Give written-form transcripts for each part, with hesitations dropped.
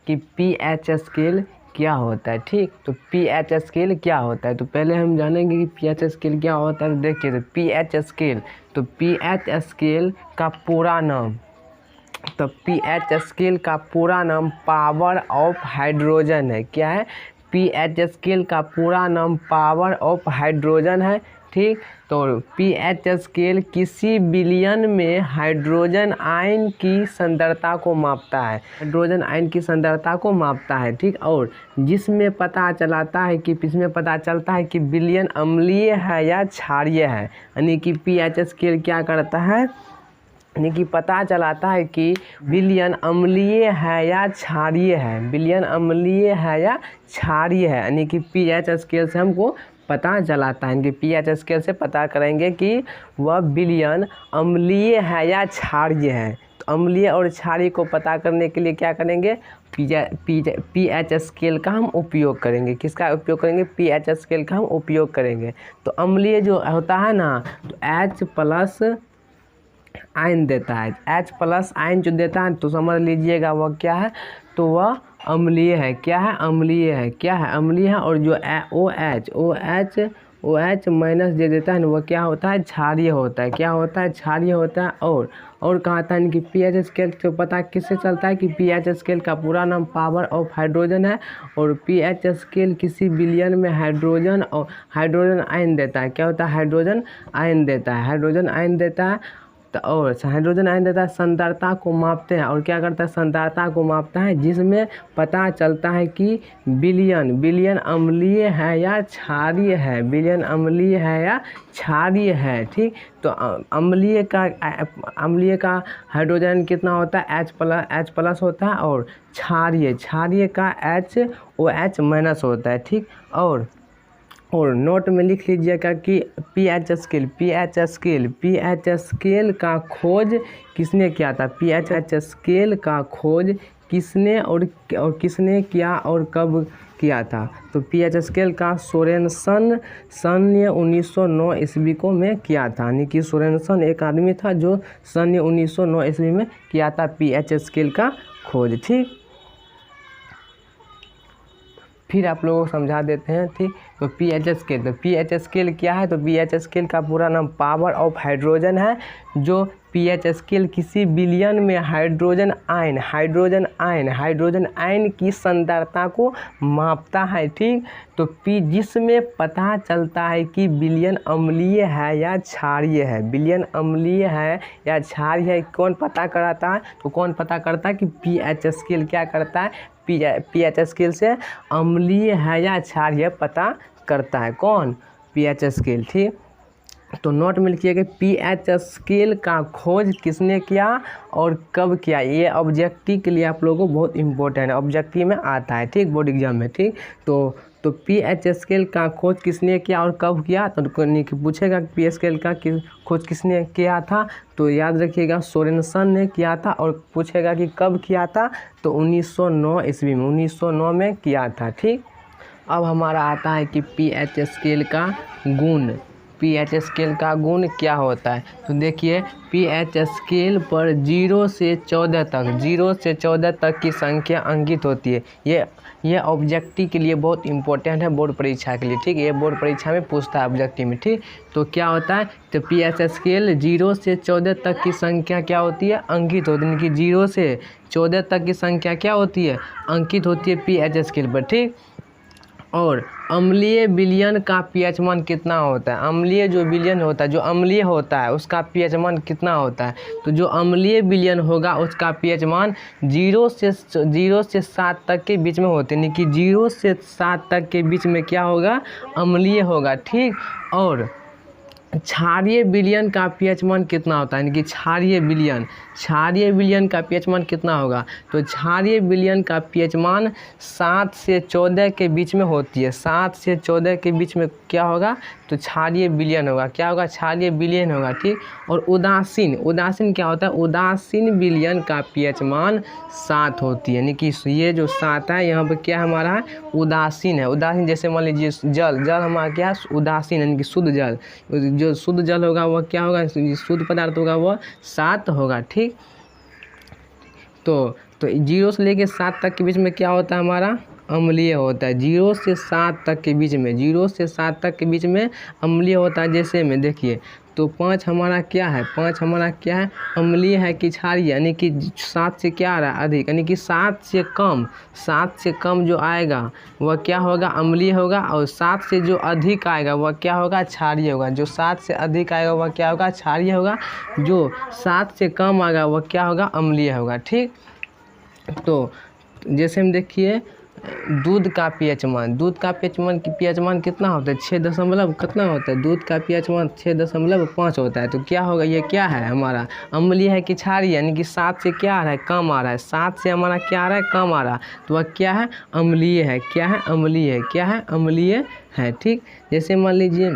कि pH scale क्या होता है। ठीक, तो पीएच स्केल क्या होता है, तो पहले हम जानेंगे कि पीएच स्केल क्या होता है। तो देखिए, तो पीएच स्केल, तो पीएच स्केल का पूरा नाम, तो पीएच स्केल का पूरा नाम पावर ऑफ हाइड्रोजन है। क्या है? पीएच स्केल का पूरा नाम पावर ऑफ हाइड्रोजन है। ठीक, तो पीएच स्केल किसी बिलियन में हाइड्रोजन आयन की सांद्रता को मापता है, हाइड्रोजन आयन की सांद्रता को मापता है। ठीक, और जिसमें पता चलाता है कि इसमें पता चलता है कि बिलियन अम्लीय है या क्षारीय है। यानी कि पीएच स्केल क्या करता है, यानी कि पता चलाता है कि विलयन अम्लीय है या क्षारीय है, विलयन अम्लीय है या क्षारीय है। यानी कि पीएच स्केल से हमको पता चलाता है कि पीएच स्केल से पता करेंगे कि वह विलयन अम्लीय है या क्षारीय है। तो अम्लीय और क्षारीय को पता करने के लिए क्या करेंगे, पीएच स्केल का हम उपयोग करेंगे। किसका उपयोग करेंगे? पीएच स्केल का हम उपयोग करेंगे। तो अम्लीय जो होता है ना, तो H+ आयन देता है, H+ आयन जो देता है तो समझ लीजिएगा वह क्या है, तो वह अम्लीय है। क्या है? अम्लीय है। क्या है? अम्लीय है। और जो OH माइनस दे देता है ना, वह क्या होता है? क्षारीय होता है। क्या होता है? क्षारीय होता है। और कहा था कि पीएच स्केल तो पता किससे चलता है कि पीएच स्केल का पूरा नाम पावर ऑफ हाइड्रोजन है, और पीएच स्केल किसी बिलियन में हाइड्रोजन और हाइड्रोजन आयन देता है। क्या होता है? हाइड्रोजन आयन देता है, हाइड्रोजन आयन देता है। और हाइड्रोजन आयन देता है, सांद्रता को मापते हैं। और क्या करता है? सांद्रता को मापता है, जिसमें पता चलता है कि बिलियन अम्लीय है या क्षारीय है, बिलियन अम्लीय है या क्षारीय है। ठीक, तो अम्लीय का हाइड्रोजन कितना होता है? H+ होता है। और क्षारीय का OH- होता है। ठीक, और नोट में लिख लीजिएगा कि पीएच स्केल का खोज किसने किया था? पीएच स्केल का खोज किसने और किसने किया और कब किया था? तो पीएच स्केल का सोरेनसन सन 1909 ईस्वी को में किया था। यानी कि सोरेनसन एक आदमी था जो सन 1909 ईस्वी में किया था पीएच स्केल का खोज। ठीक, फिर आप लोगों को समझा देते हैं। ठीक, तो पीएच स्केल क्या है? तो पीएच स्केल का पूरा नाम पावर ऑफ हाइड्रोजन है। जो पीएच स्केल किसी बिलियन में हाइड्रोजन आयन की सांद्रता को मापता है। ठीक, तो जिसमें पता चलता है कि बिलियन अम्लीय है या क्षारीय है, बिलियन अम्लीय है या क्षारीय है। कौन पता कराता है? तो कौन पता करता है कि पीएच स्केल क्या करता है? पीएच स्केल से अम्लीय है या क्षारीय पता करता है। कौन? PH scale. ठीक, तो नोट में लिखिएगा पीएच स्केल का खोज किसने किया और कब किया। ये ऑब्जेक्टिव के लिए आप लोगों को बहुत इंपॉर्टेंट है, ऑब्जेक्टिव में आता है। ठीक, बोर्ड एग्जाम में। ठीक, तो पीएच स्केल का खोज किसने किया और कब किया, तो पूछेगा पीएच स्केल का खोज किसने किया था, तो याद रखिएगा सोरेनसन ने किया था। और पूछेगा कि कब किया था, तो 1909 ईस्वी में, 1909 में किया था। ठीक, अब हमारा आता है कि पीएच स्केल का गुण, पीएच स्केल का गुण क्या होता है। तो देखिए, पीएच स्केल पर 0 से 14 तक की संख्या अंकित होती है। ये ऑब्जेक्टिव के लिए बहुत इंपॉर्टेंट है, बोर्ड परीक्षा के लिए। ठीक, ये बोर्ड परीक्षा में पूछता है ऑब्जेक्टिव में। ठीक, तो क्या होता है, तो पीएच स्केल 0 से 14 तक की संख्या क्या होती है? अंकित होती है। यानी कि 0 से 14 तक की संख्या क्या होती है? अंकित होती है पीएच स्केल पर। ठीक, और अम्लीय विलयन का पीएच मान कितना होता है? अम्लीय जो विलयन होता है, जो अम्लीय होता है उसका पीएच मान कितना होता है? तो जो अम्लीय विलयन होगा उसका पीएच मान 0 से 7 तक के बीच में होते हैं। यानी कि 0 से 7 तक के बीच में क्या होगा? अम्लीय होगा। ठीक, और क्षारीय विलयन का पीएच मान कितना होता है? यानी कि क्षारीय विलयन का पीएच मान कितना होगा? तो क्षारीय विलयन का पीएच मान 7 से 14 के बीच में होती है। 7 से 14 के बीच में क्या होगा? तो क्षारीय विलयन होगा। क्या होगा? क्षारीय विलयन होगा। ठीक, और उदासीन क्या होता है? उदासीन विलयन का पीएच मान 7 होती है। यानी कि ये जो 7 है यहाँ पर क्या हमारा है? उदासीन है। उदासीन जैसे मान लीजिए जल हमारा क्या है? उदासीन, यानी कि शुद्ध जल। जो शुद्ध जल होगा वह क्या होगा? शुद्ध पदार्थ होगा वह 7 होगा। ठीक, तो तो 0 से लेके 7 तक के बीच में क्या होता है हमारा, अम्लीय होता है। 0 से 7 तक के बीच में, 0 से 7 तक के बीच में अम्लीय होता है। जैसे में देखिए तो 5 हमारा क्या है, 5 हमारा क्या है, अम्लीय है कि क्षारीय, यानी कि 7 से क्या आ रहा है, अधिक, यानी कि 7 से कम, 7 से कम जो आएगा वह क्या होगा, अम्लीय होगा, और 7 से जो अधिक आएगा वह क्या होगा, क्षारीय होगा। जो 7 से अधिक आएगा वह क्या होगा, क्षारीय होगा। जो 7 से कम आएगा वह क्या होगा, अम्लीय होगा। ठीक, तो जैसे हम देखिए दूध का पीएच मान, दूध का पीएच मान कितना होता है, 6 दशमलव कितना होता है, दूध का पीएच मान 6.5 होता है। तो क्या होगा, ये क्या है हमारा, अम्लीय है कि क्षारीय, यानी कि 7 से क्या आ रहा है, कम आ रहा है, 7 से हमारा क्या आ रहा है, कम आ रहा है, तो वह क्या है, अम्लीय है। क्या है, अम्लीय है। क्या है, अम्लीय है। ठीक, जैसे मान लीजिए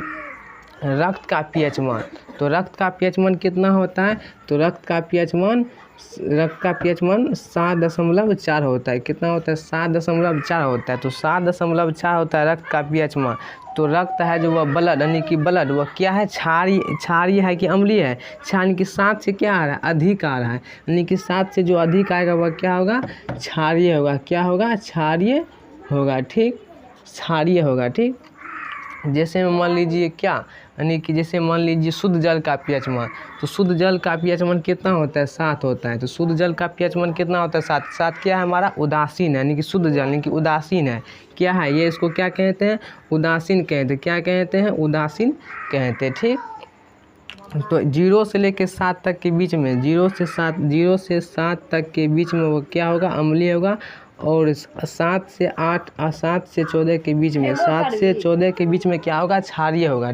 रक्त का पीएच मान, तो रक्त का पीएच मान कितना होता है, तो रक्त का पीएच मान 7.4 होता है। कितना होता है, 7.4 होता है। तो 7.4 होता है रक्त का पीएच मान। तो रक्त है जो वह ब्लड, यानी कि ब्लड, वह क्या है, क्षारीय है कि अम्लीय है, यानी कि 7 से क्या आ रहा है, अधिक आ रहा है, यानी कि 7 से जो अधिक आएगा वह क्या होगा, क्षारीय होगा। क्या होगा, क्षारीय होगा। ठीक, क्षारीय होगा। ठीक, जैसे मान लीजिए क्या, यानी कि जैसे मान लीजिए शुद्ध जल का पीएच मान, तो शुद्ध जल का पीएच मान कितना होता है, 7 होता है। तो शुद्ध जल का पीएच मान कितना होता है, 7। 7 क्या है हमारा, उदासीन है, यानी कि शुद्ध जल, यानी कि उदासीन है। क्या है ये, इसको क्या कहते हैं, उदासीन कहते हैं। क्या कहते हैं, उदासीन कहते हैं। ठीक, तो 0 से लेके 7 तक के बीच में, 0 से 7 तक के बीच में वो क्या होगा, अम्लीय होगा। और 7 से 14 के बीच में, 7 से 14 के बीच में क्या होगा, क्षारीय होगा।